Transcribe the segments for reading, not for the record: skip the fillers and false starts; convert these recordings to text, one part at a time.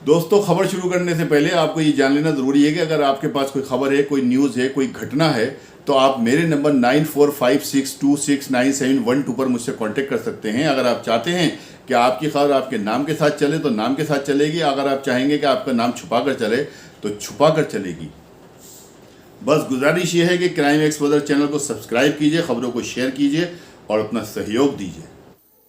दोस्तों, खबर शुरू करने से पहले आपको ये जान लेना ज़रूरी है कि अगर आपके पास कोई खबर है, कोई न्यूज़ है, कोई घटना है, तो आप मेरे नंबर 9456269712 पर मुझसे कांटेक्ट कर सकते हैं। अगर आप चाहते हैं कि आपकी खबर आपके नाम के साथ चले तो नाम के साथ चलेगी। अगर आप चाहेंगे कि आपका नाम छुपा कर चले तो छुपा कर चलेगी। बस गुजारिश ये है कि क्राइम एक्सपोजर चैनल को सब्सक्राइब कीजिए, खबरों को शेयर कीजिए और अपना सहयोग दीजिए।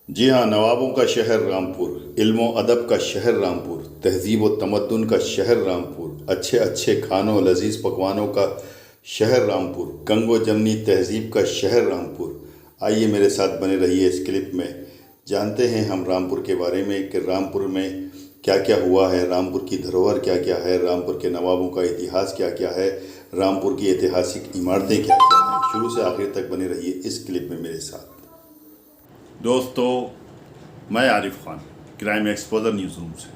जी हाँ, नवाबों का शहर रामपुर, इल्मो अदब का शहर रामपुर, तहजीब व तमद्दुन का शहर रामपुर, अच्छे अच्छे खानों लजीज पकवानों का शहर रामपुर, गंगो जमनी तहजीब का शहर रामपुर। आइए मेरे साथ बने रहिए इस क्लिप में। जानते हैं हम रामपुर के बारे में कि रामपुर में क्या क्या हुआ है, रामपुर की धरोहर क्या क्या है, रामपुर के नवाबों का इतिहास क्या क्या है, रामपुर की ऐतिहासिक इमारतें क्या क्या हैं। शुरू से आखिर तक बने रहिए इस क्लिप में मेरे साथ। दोस्तों, मैं Arif Khan, crime exposure news room से।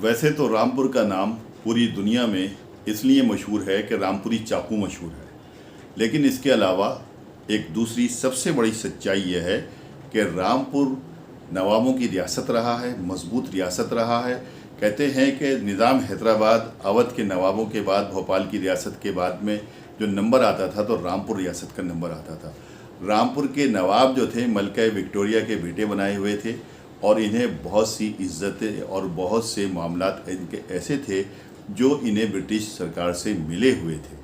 वैसे तो रामपुर का नाम पूरी दुनिया में इसलिए मशहूर है कि रामपुरी चाकू मशहूर है, लेकिन इसके अलावा एक दूसरी सबसे बड़ी सच्चाई यह है कि रामपुर नवाबों की रियासत रहा है, मजबूत रियासत रहा है। कहते हैं कि निज़ाम हैदराबाद अवध के नवाबों के बाद, भोपाल की रियासत के बाद में जो नंबर आता था तो रामपुर रियासत का नंबर आता था। रामपुर के नवाब जो थे मलका विक्टोरिया के बेटे बनाए हुए थे और इन्हें बहुत सी इज्जतें और बहुत से मामलात इनके ऐसे थे जो इन्हें ब्रिटिश सरकार से मिले हुए थे।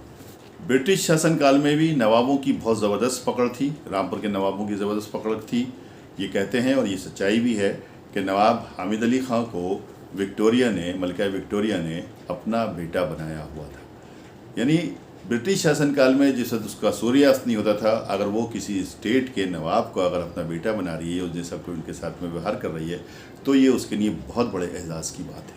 ब्रिटिश शासनकाल में भी नवाबों की बहुत ज़बरदस्त पकड़ थी, रामपुर के नवाबों की ज़बरदस्त पकड़ थी। ये कहते हैं और ये सच्चाई भी है कि नवाब हामिद अली ख़ां को मलका विक्टोरिया ने अपना बेटा बनाया हुआ था। यानी ब्रिटिश शासनकाल में जिस वक्त उसका सूर्यास्त नहीं होता था, अगर वो किसी स्टेट के नवाब को अगर अपना बेटा बना रही है और जैसा कोई उनके साथ में व्यवहार कर रही है तो ये उसके लिए बहुत बड़े एहसास की बात है।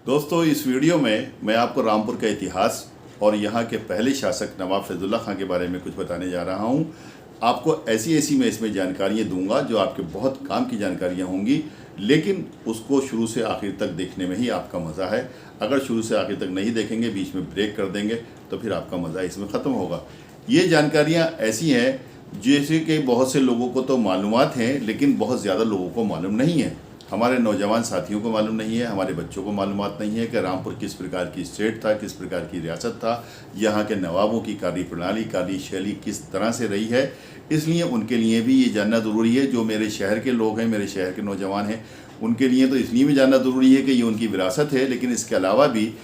दोस्तों, इस वीडियो में मैं आपको रामपुर का इतिहास और यहाँ के पहले शासक नवाब फैजुल्ला खां के बारे में कुछ बताने जा रहा हूँ। आपको ऐसी मैं इसमें जानकारियाँ दूंगा जो आपके बहुत काम की जानकारियाँ होंगी, लेकिन उसको शुरू से आखिर तक देखने में ही आपका मज़ा है। अगर शुरू से आखिर तक नहीं देखेंगे, बीच में ब्रेक कर देंगे, तो फिर आपका मज़ा इसमें ख़त्म होगा। ये जानकारियाँ ऐसी हैं जैसे कि बहुत से लोगों को तो मालूमात हैं, लेकिन बहुत ज़्यादा लोगों को मालूम नहीं है। हमारे नौजवान साथियों को मालूम नहीं है, हमारे बच्चों को मालूमात नहीं है कि रामपुर किस प्रकार की स्टेट था, किस प्रकार की रियासत था, यहाँ के नवाबों की कार्यप्रणाली, कार्यशैली किस तरह से रही है। इसलिए उनके लिए भी ये जानना ज़रूरी है। जो मेरे शहर के लोग हैं, मेरे शहर के नौजवान हैं, उनके लिए तो इसलिए भी जानना ज़रूरी है कि ये उनकी विरासत है, लेकिन इसके अलावा भी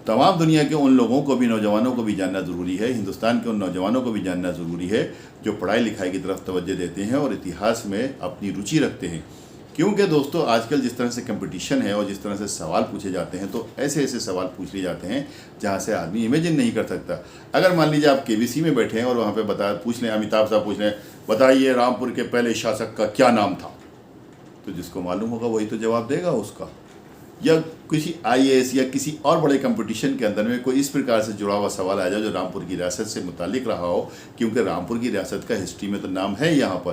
तमाम दुनिया के उन लोगों को भी, नौजवानों को भी जानना ज़रूरी है। हिंदुस्तान के उन नौजवानों को भी जानना ज़रूरी है जो पढ़ाई लिखाई की तरफ तवज्जो देते हैं और इतिहास में अपनी रुचि रखते हैं। क्योंकि दोस्तों, आजकल जिस तरह से कंपटीशन है और जिस तरह से सवाल पूछे जाते हैं, तो ऐसे सवाल पूछ लिए जाते हैं जहाँ से आदमी इमेजिन नहीं कर सकता। अगर मान लीजिए आप केबीसी में बैठे हैं और वहाँ पे पूछ लें, अमिताभ साहब पूछ लें, बताइए रामपुर के पहले शासक का क्या नाम था, तो जिसको मालूम होगा वही तो जवाब देगा उसका। या किसी IAS या किसी और बड़े कंपटीशन के अंदर में कोई इस प्रकार से जुड़ा हुआ सवाल आ जाए जो रामपुर की रियासत से मुतालिक रहा हो, क्योंकि रामपुर की रियासत का हिस्ट्री में तो नाम है यहाँ पर।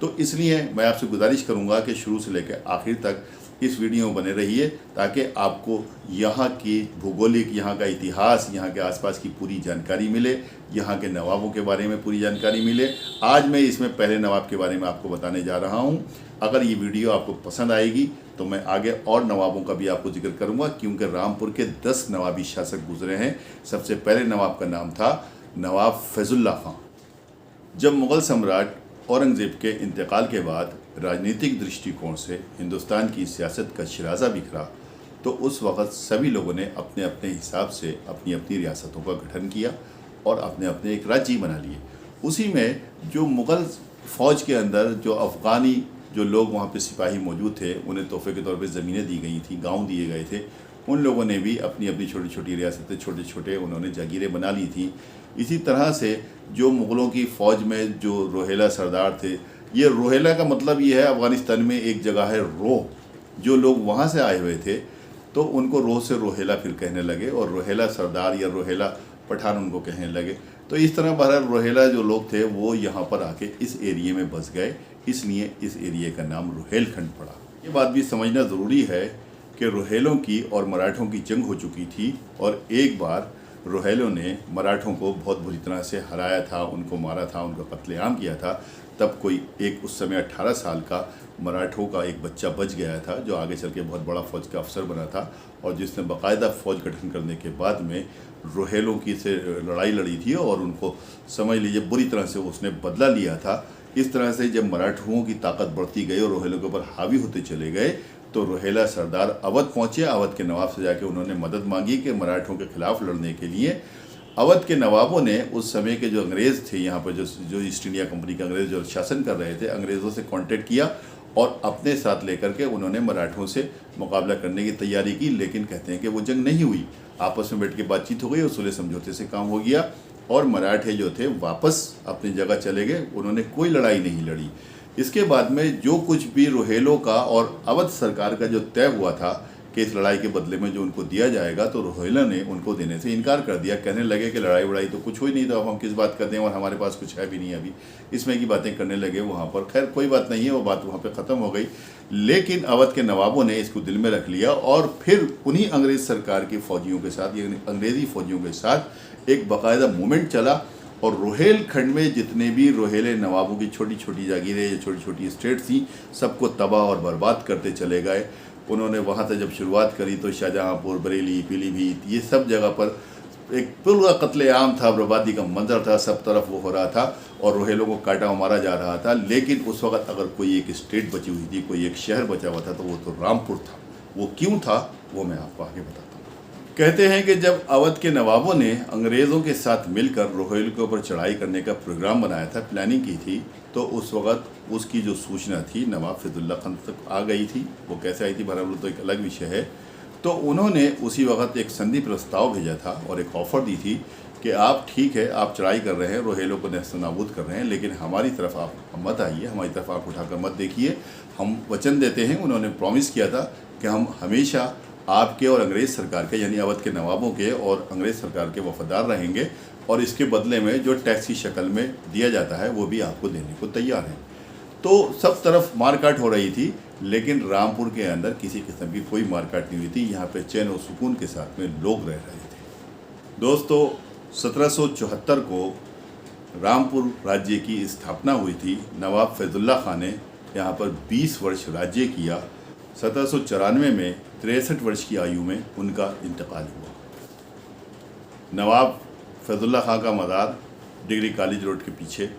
तो इसलिए मैं आपसे गुजारिश करूँगा कि शुरू से लेकर आखिर तक इस वीडियो में बने रहिए, ताकि आपको यहाँ की भूगोलिक, यहाँ का इतिहास, यहाँ के आसपास की पूरी जानकारी मिले, यहाँ के नवाबों के बारे में पूरी जानकारी मिले। आज मैं इसमें पहले नवाब के बारे में आपको बताने जा रहा हूँ। अगर ये वीडियो आपको पसंद आएगी तो मैं आगे और नवाबों का भी आपको जिक्र करूँगा, क्योंकि रामपुर के 10 नवाबी शासक गुजरे हैं। सबसे पहले नवाब का नाम था नवाब फैजुल्ला खां। जब मुग़ल सम्राट औरंगज़ेब के इंतकाल के बाद राजनीतिक दृष्टिकोण से हिंदुस्तान की सियासत का शिराज़ा बिखरा, तो उस वक़्त सभी लोगों ने अपने अपने हिसाब से अपनी अपनी रियासतों का गठन किया और अपने अपने एक राज्य बना लिए। उसी में जो मुग़ल फ़ौज के अंदर जो अफ़गानी जो लोग वहाँ पे सिपाही मौजूद थे, उन्हें तोहफे के तौर पे ज़मीनें दी गई थी, गांव दिए गए थे। उन लोगों ने भी अपनी अपनी छोटी छोटी रियासतें, छोटे छोटे उन्होंने जागीरें बना ली थी। इसी तरह से जो मुग़लों की फ़ौज में जो रोहेला सरदार थे, ये रोहेला का मतलब ये है, अफ़गानिस्तान में एक जगह है रोह, जो लोग वहाँ से आए हुए थे तो उनको रोह से रोहेला फिर कहने लगे, और रोहेला सरदार या रोहेला पठान उनको कहने लगे। तो इस तरह बहरहाल रोहेला जो लोग थे वो यहाँ पर आके इस एरिए में बस गए, इसलिए इस एरिए का नाम रोहेलखंड पड़ा। ये बात भी समझना ज़रूरी है कि रोहेलों की और मराठों की जंग हो चुकी थी, और एक बार रोहेलों ने मराठों को बहुत बुरी तरह से हराया था, उनको मारा था, उनका कत्लेआम किया था। तब कोई एक उस समय 18 साल का मराठों का एक बच्चा बच गया था, जो आगे चल के बहुत बड़ा फौज का अफसर बना था और जिसने बाकायदा फौज गठन करने के बाद में रोहेलों की से लड़ाई लड़ी थी और उनको समझ लीजिए बुरी तरह से उसने बदला लिया था। इस तरह से जब मराठों की ताकत बढ़ती गई और रोहेलों के ऊपर हावी होते चले गए तो रोहेला सरदार अवध पहुँचे। अवध के नवाब से जाके उन्होंने मदद मांगी कि मराठों के खिलाफ लड़ने के लिए। अवध के नवाबों ने उस समय के जो अंग्रेज़ थे यहाँ पर, जो ईस्ट इंडिया कंपनी के अंग्रेज़ जो शासन कर रहे थे, अंग्रेज़ों से कांटेक्ट किया और अपने साथ लेकर के उन्होंने मराठों से मुकाबला करने की तैयारी की। लेकिन कहते हैं कि वो जंग नहीं हुई, आपस में बैठ के बातचीत हो गई और सुलह समझौते से काम हो गया और मराठे जो थे वापस अपनी जगह चले गए। उन्होंने कोई लड़ाई नहीं लड़ी। इसके बाद में जो कुछ भी रोहेलों का और अवध सरकार का जो तय हुआ था कि इस लड़ाई के बदले में जो उनको दिया जाएगा, तो रोहेला ने उनको देने से इनकार कर दिया। कहने लगे कि लड़ाई वड़ाई तो कुछ हुई नहीं, तो अब हम किस बात करते हैं और हमारे पास कुछ है भी नहीं अभी, इसमें की बातें करने लगे वहाँ पर। खैर कोई बात नहीं है, वो बात वहाँ पर ख़त्म हो गई। लेकिन अवध के नवाबों ने इसको दिल में रख लिया और फिर उन्हीं अंग्रेज़ सरकार के फ़ौजियों के साथ, यानी अंग्रेज़ी फ़ौजियों के साथ एक बाकायदा मूवमेंट चला और रोहेल खंड में जितने भी रोहेले नवाबों की छोटी छोटी जागीरें या छोटी छोटी स्टेट थी, सबको तबाह और बर्बाद करते चले गए। उन्होंने वहाँ से जब शुरुआत करी तो शाहजहाँपुर, बरेली, पीलीभीत, ये सब जगह पर एक पूरा कत्लेआम था, बर्बादी का मंजर था, सब तरफ वो हो रहा था और रोहेलों को काटा मारा जा रहा था। लेकिन उस वक्त अगर कोई एक स्टेट बची हुई थी, कोई एक शहर बचा हुआ था, तो वो तो रामपुर था। वो क्यों था वो मैं आपको आगे बताता हूँ। कहते हैं कि जब अवध के नवाबों ने अंग्रेज़ों के साथ मिलकर रोहेल के ऊपर चढ़ाई करने का प्रोग्राम बनाया था, प्लानिंग की थी, तो उस वक्त उसकी जो सूचना थी नवाब फैजुल्ला खान तक आ गई थी। वो कैसे आई थी बहरहाल तो एक अलग विषय है। तो उन्होंने उसी वक्त एक संधि प्रस्ताव भेजा था और एक ऑफ़र दी थी कि आप ठीक है, आप चढ़ाई कर रहे हैं, रोहेलों को नेस्तनाबूद कर रहे हैं, लेकिन हमारी तरफ आप मत आइए, हमारी तरफ आप उठाकर मत देखिए। हम वचन देते हैं, उन्होंने प्रॉमिस किया था कि हम हमेशा आपके और अंग्रेज़ सरकार के, यानी अवध के नवाबों के और अंग्रेज़ सरकार के वफादार रहेंगे और इसके बदले में जो टैक्स की शक्ल में दिया जाता है वो भी आपको देने को तैयार हैं। तो सब तरफ मारकाट हो रही थी, लेकिन रामपुर के अंदर किसी किस्म की कोई मारकाट नहीं हुई थी। यहाँ पे चैन और सुकून के साथ में लोग रह रहे थे। दोस्तों, 1774 को रामपुर राज्य की स्थापना हुई थी। नवाब फैजुल्ला खान ने यहाँ पर 20 वर्ष राज्य किया। 1794 में 63 वर्ष की आयु में उनका इंतकाल हुआ। नवाब फैजुल्ला खान का मज़ार डिग्री कॉलेज रोड के पीछे,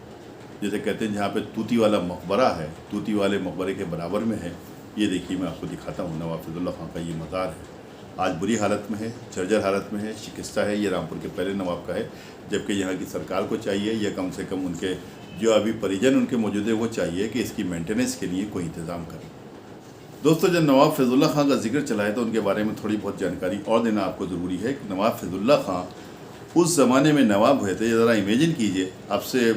जैसे कहते हैं जहाँ पे तूती वाला मकबरा है, तूती वाले मकबरे के बराबर में है। ये देखिए मैं आपको दिखाता हूँ, नवाब फैजुल्ला खान का ये मज़ार है। आज बुरी हालत में है, जर्जर हालत में है, शिकस्ता है। ये रामपुर के पहले नवाब का है, जबकि यहाँ की सरकार को चाहिए या कम से कम उनके जो अभी परिजन उनके मौजूद है वो चाहिए कि इसकी मेंटेनेंस के लिए कोई इंतज़ाम करें। दोस्तों, जब नवाब फैजुल्ला खान का जिक्र चला है तो उनके बारे में थोड़ी बहुत जानकारी और देना आपको ज़रूरी है कि नवाब फैजुल्ला खान उस ज़माने में नवाब हुए थे। ज़रा इमेजिन कीजिए, अब से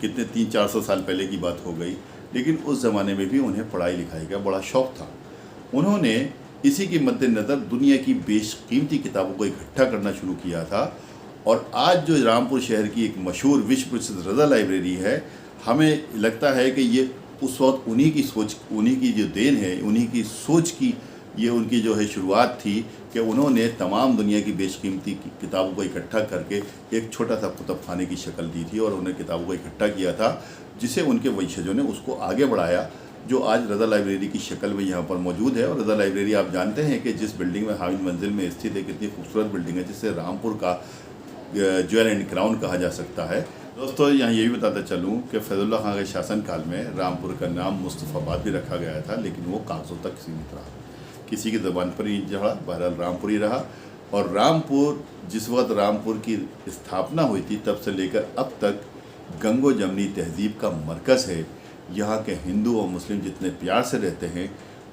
कितने 300-400 साल पहले की बात हो गई, लेकिन उस ज़माने में भी उन्हें पढ़ाई लिखाई का बड़ा शौक़ था। उन्होंने इसी के मद्देनज़र दुनिया की बेशकीमती किताबों को इकट्ठा करना शुरू किया था और आज जो रामपुर शहर की एक मशहूर विश्व प्रसिद्ध रज़ा लाइब्रेरी है, हमें लगता है कि ये उस वक्त उन्हीं की सोच, उन्हीं की जो देन है, उन्हीं की सोच की ये उनकी जो है शुरुआत थी कि उन्होंने तमाम दुनिया की बेशकीमती किताबों को इकट्ठा करके एक छोटा सा कुतुब खाने की शक्ल दी थी और उन्हें किताबों को इकट्ठा किया था, जिसे उनके वंशजों ने उसको आगे बढ़ाया, जो आज रज़ा लाइब्रेरी की शक्ल में यहाँ पर मौजूद है। और रज़ा लाइब्रेरी आप जानते हैं कि जिस बिल्डिंग में हामिद मंजिल में स्थित है, कितनी खूबसूरत बिल्डिंग है, जिसे रामपुर का ज्वेल एंड क्राउन कहा जा सकता है। दोस्तों, यहाँ ये भी बताता चलूँ कि फैजुल्ला खान के शासनकाल में रामपुर का नाम मुस्तफ़ाबाद भी रखा गया था, लेकिन वो कागज़ों तक सीमित रहा, किसी की ज़बान पर ही चढ़ा, बहरहाल रामपुर ही रहा। और रामपुर, जिस वक्त रामपुर की स्थापना हुई थी तब से लेकर अब तक गंगो जमनी तहज़ीब का मरकज़ है। यहाँ के हिंदू और मुस्लिम जितने प्यार से रहते हैं,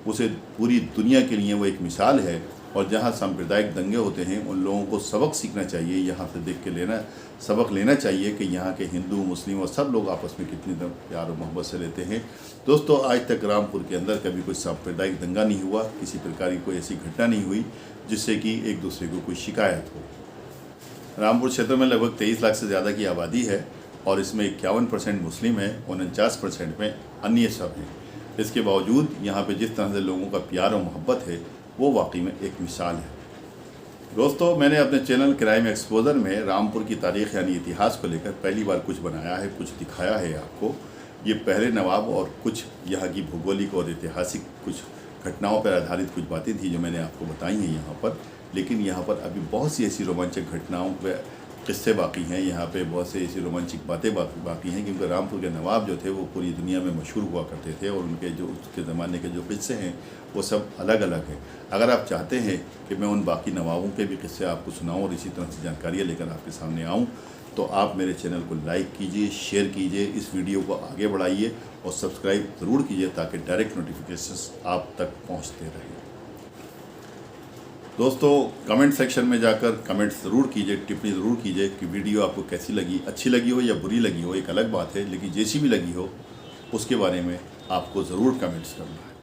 उसे पूरी दुनिया के लिए वो एक मिसाल है। और जहाँ सांप्रदायिक दंगे होते हैं, उन लोगों को सबक सीखना चाहिए, यहाँ से देख के सबक लेना चाहिए कि यहाँ के हिंदू, मुस्लिम और सब लोग आपस में कितनी प्यार और मोहब्बत से रहते हैं। दोस्तों, आज तक रामपुर के अंदर कभी कोई सांप्रदायिक दंगा नहीं हुआ, किसी प्रकार की कोई ऐसी घटना नहीं हुई जिससे कि एक दूसरे को कोई शिकायत हो। रामपुर क्षेत्र में लगभग 23 लाख से ज़्यादा की आबादी है और इसमें 51% मुस्लिम है, 49% में अन्य सब हैं। इसके बावजूद यहाँ पे जिस तरह से लोगों का प्यार और मोहब्बत है, वो वाकई में एक मिसाल है। दोस्तों, मैंने अपने चैनल क्राइम एक्सपोजर में रामपुर की तारीख़ यानी इतिहास को लेकर पहली बार कुछ बनाया है, कुछ दिखाया है आपको, ये पहले नवाब और कुछ यहाँ की भौगोलिक और ऐतिहासिक कुछ घटनाओं पर आधारित कुछ बातें थी जो मैंने आपको बताई हैं यहाँ पर। लेकिन यहाँ पर अभी बहुत सी ऐसी रोमांचक घटनाओं पर किस्से बाकी हैं, यहाँ पे बहुत से ऐसी रोमांचक बातें बाकी हैं, क्योंकि रामपुर के नवाब जो थे वो पूरी दुनिया में मशहूर हुआ करते थे और उनके जो उसके ज़माने के जो किस्से हैं वो सब अलग अलग हैं। अगर आप चाहते हैं कि मैं उन बाकी नवाबों के भी किस्से आपको सुनाऊँ और इसी तरह से जानकारियाँ लेकर आपके सामने आऊँ, तो आप मेरे चैनल को लाइक कीजिए, शेयर कीजिए, इस वीडियो को आगे बढ़ाइए और सब्सक्राइब ज़रूर कीजिए ताकि डायरेक्ट नोटिफिकेशंस आप तक पहुँचते रहें। दोस्तों, कमेंट सेक्शन में जाकर कमेंट ज़रूर कीजिए, टिप्पणी ज़रूर कीजिए कि वीडियो आपको कैसी लगी, अच्छी लगी हो या बुरी लगी हो, एक अलग बात है, लेकिन जैसी भी लगी हो उसके बारे में आपको ज़रूर कमेंट्स करना है।